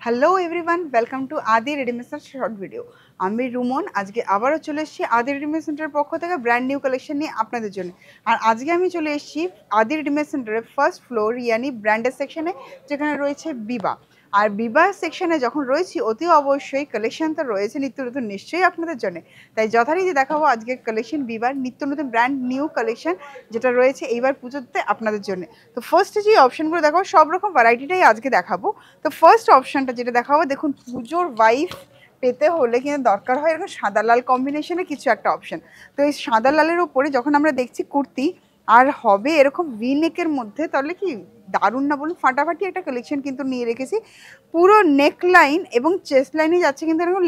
Hello everyone, welcome to আদি readymade short video. আমি রুমন। আজকে আবারও চলে এসেছি আদি রেডিমেড সেন্টারের পক্ষ থেকে ব্র্যান্ড নিউ কালেকশন নিয়ে আপনাদের জন্য। আর আজকে আমি চলে এসেছি আদি রেডিমেড সেন্টারের ফার্স্ট ফ্লোর ইয়ানি ব্র্যান্ডের সেকশনে, যেখানে রয়েছে বিবা। আর বিবা সেকশনে যখন রয়েছি অতি অবশ্যই কালেকশন তো রয়েছে নিত্য নতুন, নিশ্চয়ই আপনাদের জন্য। তাই যথারীতি দেখাবো আজকে কালেকশন বিবার নিত্য নতুন ব্র্যান্ড নিউ কালেকশন যেটা রয়েছে এইবার পুজোতে আপনাদের জন্য। তো ফার্স্টে যে অপশনগুলো দেখাবো সব রকম ভ্যারাইটিটাই আজকে দেখাবো। তো ফার্স্ট অপশনটা যেটা দেখাবো, দেখুন পুজোর ওয়াইফ পেতে হলে কিন্তু দরকার হয় এরকম সাদা লাল কম্বিনেশনে কিছু একটা অপশন। তো এই সাদা লালের উপরে যখন আমরা দেখছি কুর্তি আর হবে এরকম ভি নেকের মধ্যে, তাহলে কি দারুণ না বলুন? ফাটাফাটি একটা কালেকশন কিন্তু নিয়ে রেখেছি। পুরো নেক লাইন এবং চেস্ট লাইনে যাচ্ছে কিন্তু এরকম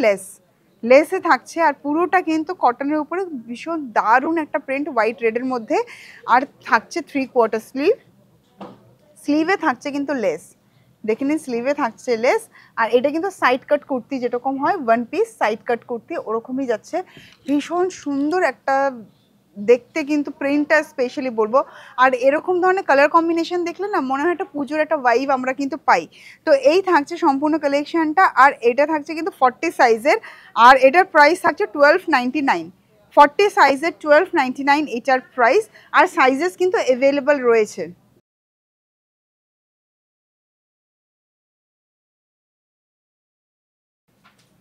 লেসে থাকছে, আর পুরোটা কিন্তু কটনের উপরে ভীষণ দারুণ একটা প্রিন্ট হোয়াইট রেডের মধ্যে। আর থাকছে 3/4 স্লিভে থাকছে কিন্তু লেস, দেখে নিন স্লিভে থাকছে লেস। আর এটা কিন্তু সাইড কাট কুর্তি, যেরকম হয় ওয়ান পিস সাইড কাট কুর্তি ওরকমই যাচ্ছে। ভীষণ সুন্দর একটা দেখতে কিন্তু প্রিন্টটা স্পেশালি বলবো। আর এরকম ধরনের কালার কম্বিনেশন দেখলে না মনে হয় একটা পুজোর একটা ভাইব আমরা কিন্তু পাই। তো এই থাকছে সম্পূর্ণ কালেকশনটা। আর এটা থাকছে কিন্তু 40 সাইজের, আর এটার প্রাইস থাকছে 1299। 40 সাইজের 1299 এটার প্রাইস। আর সাইজেস কিন্তু অ্যাভেলেবল রয়েছে।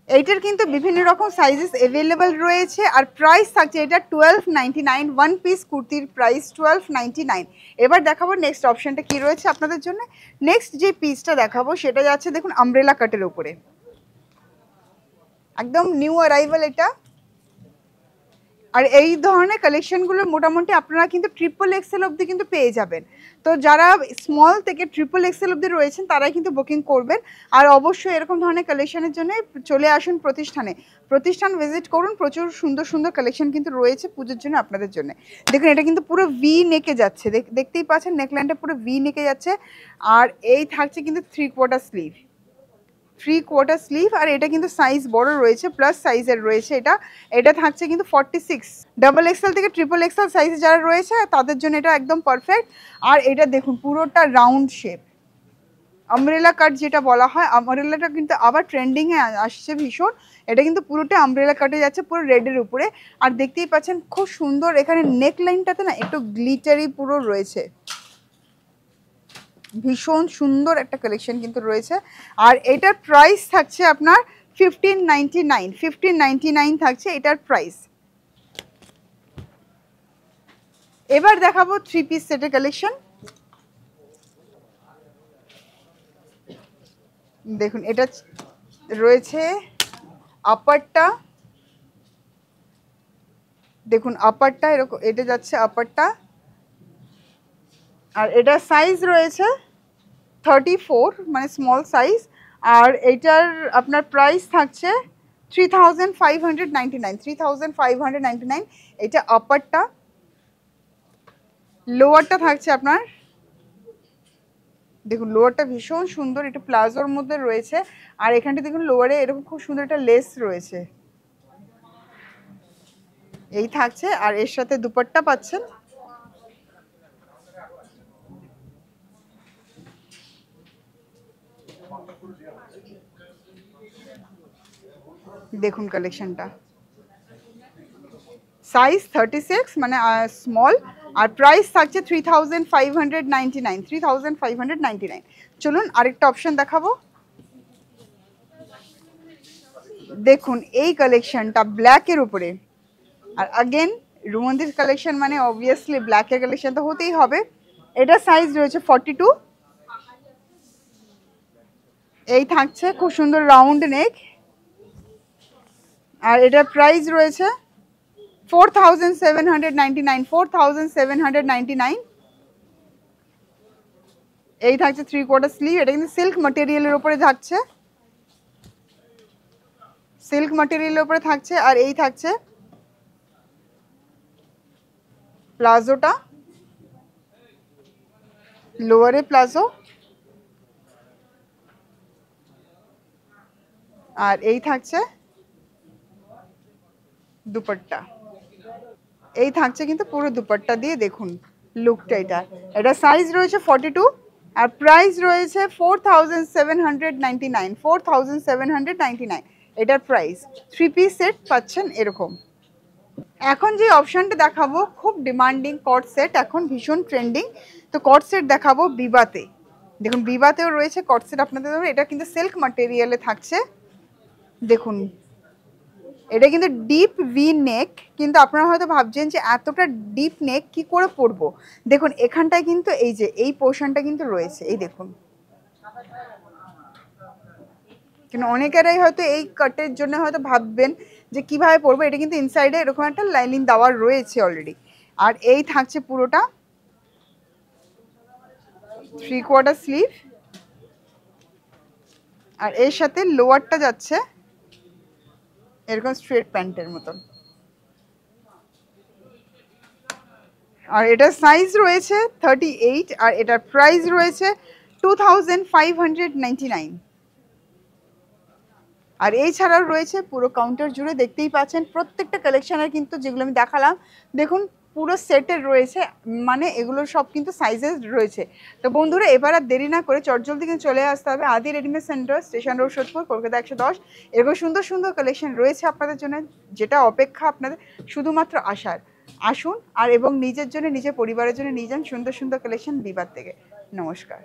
এইটার কিন্তু বিভিন্ন রকম সাইজেস অ্যাভেলেবল রয়েছে। আর প্রাইস থাকছে এটা 1299। ওয়ান পিস কুর্তির প্রাইস 1299। এবার দেখাবো নেক্সট অপশনটা কি রয়েছে আপনাদের জন্য। নেক্সট যে পিসটা দেখাবো সেটা যাচ্ছে দেখুন আমব্রেলা কাটের উপরে, একদম নিউ অ্যারাইভাল এটা। আর এই ধরনের কালেকশনগুলো মোটামুটি আপনারা কিন্তু ট্রিপল এক্সেল অবধি কিন্তু পেয়ে যাবেন। তো যারা স্মল থেকে ট্রিপল এক্সেল অবধি রয়েছেন তারাই কিন্তু বুকিং করবেন। আর অবশ্যই এরকম ধরনের কালেকশনের জন্য চলে আসুন প্রতিষ্ঠান ভিজিট করুন। প্রচুর সুন্দর সুন্দর কালেকশন কিন্তু রয়েছে পুজোর জন্য আপনাদের জন্য। দেখুন এটা কিন্তু পুরো ভি নেকে যাচ্ছে, দেখতেই পাচ্ছেন নেকলাইনটা পুরো ভি নেকে যাচ্ছে। আর এই থাকছে কিন্তু 3/4 স্লিভ। আর এটা কিন্তু সাইজ বড় রয়েছে, প্লাস সাইজের রয়েছে এটা। এটা থাকছে কিন্তু 46। ডাবল এক্সেল থেকে ট্রিপল এক্সেল সাইজে যারা রয়েছে তাদের জন্য এটা একদম পারফেক্ট। আর এটা দেখুন পুরোটা রাউন্ড শেপ, আমব্রেলা কাট যেটা বলা হয়, আমব্রেলাটা কিন্তু আবার ট্রেন্ডিংয়ে আসছে ভীষণ। এটা কিন্তু পুরোটা আমব্রেলা কাটে যাচ্ছে পুরো রেডের উপরে। আর দেখতেই পাচ্ছেন খুব সুন্দর এখানে নেক লাইনটাতে না একটু গ্লিটারি পুরো রয়েছে, ভীষণ সুন্দর একটা কালেকশন কিন্তু রয়েছে। আর এটার প্রাইস থাকছে আপনার 1599। 1599 থাকছে এটার প্রাইস। এবার দেখাবো থ্রি পিস সেটের কালেকশন। দেখুন এটা রয়েছে আপারটা, দেখুন আপারটা এরকম, এটা যাচ্ছে আপারটা। আর এটা সাইজ রয়েছে 34, মানে স্মল সাইজ। আর এইটার আপনার প্রাইস থাকছে 3599। 3599 এটা আপারটা। লোয়ারটা থাকছে আপনার, দেখুন লোয়ারটা ভীষণ সুন্দর, এটা প্লাজোর মধ্যে রয়েছে। আর এখানটা দেখুন লোয়ারে এরকম খুব সুন্দর একটা লেস রয়েছে, এই থাকছে। আর এর সাথে দুপাট্টা পাচ্ছেন। দেখুন কালেকশনটা, সাইজ 36 মানে স্মল। আর প্রাইস থাকছে 3599। 3599। চলুন আরেকটা অপশন দেখাবো। দেখুন এই কালেকশনটা ব্ল্যাকের উপরে। আর আগেন রুমন্দির কালেকশন মানে অবভিয়াসলি ব্ল্যাকের কালেকশন তো হতেই হবে। এটা সাইজ রয়েছে 42। এই থাকছে খুব সুন্দর রাউন্ড নেক। আর এটার প্রাইস রয়েছে 4799। 4799। এই থাকছে 3/4 স্লিভ। এটা কিন্তু সিল্ক ম্যাটেরিয়ালের উপরে থাকছে, সিল্ক ম্যাটেরিয়ালের উপরে থাকছে। আর এই থাকছে প্লাজোটা, লোয়ারে প্লাজো। আর এই থাকছে দুপাট্টা, এই থাকছে কিন্তু পুরো দুপাট্টা দিয়ে। দেখুন লুকটা, এটা সাইজ রয়েছে 42। আর প্রাইস রয়েছে 4799, 4799 এটার প্রাইস। 3 পিস সেট পাচ্ছেন এরকম। এখন যে অপশনটা দেখাবো খুব ডিমান্ডিং কট সেট, এখন ভীষণ ট্রেন্ডিং। তো কট সেট দেখাবো বিবাতে। দেখুন বিবাতেও রয়েছে কট সেট আপনাদের, এটা কিন্তু সিল্ক ম্যাটেরিয়ালে থাকছে। দেখুন এটা কিন্তু ডিপ ভি নেক, কিন্তু আপনারা হয়তো ভাবছেন যে এতটা ডিপ নেক কি করে পরবো। দেখুন এখানটায় কিন্তু এই যে এই পোর্শনটা কিন্তু রয়েছে, এই দেখুন। কিন্তু অনেকেরাই হয়তো এই কাটের জন্য হয়তো ভাববেন যে কিভাবে পরবো, এটা কিন্তু ইনসাইডে এরকম একটা লাইনিং দেওয়া রয়েছে অলরেডি। আর এই থাকছে পুরোটা 3/4 স্লিভ, আর এর সাথে লোয়ারটা যাচ্ছে এরকম স্ট্রেট প্যান্টের মতন। আর এটার সাইজ রয়েছে 38, আর এটার প্রাইস রয়েছে 2599। আর এছাড়াও রয়েছে পুরো কাউন্টার জুড়ে, দেখতেই পাচ্ছেন প্রত্যেকটা কালেকশনের কিন্তু যেগুলো আমি দেখালাম দেখুন পুরো সেটের রয়েছে, মানে এগুলো সব কিন্তু সাইজেস রয়েছে। তো বন্ধুরা এবার আর দেরি না করে চটজলদি কিন্তু চলে আসতে হবে আদি readymade centre, station road, Sodepur, Kolkata 110। এরকম সুন্দর সুন্দর কালেকশন রয়েছে আপনাদের জন্য, যেটা অপেক্ষা আপনাদের শুধুমাত্র আসার। আসুন আর এবং নিজের জন্য নিজের পরিবারের জন্য নিয়ে যান সুন্দর সুন্দর কালেকশন বিবার থেকে। নমস্কার।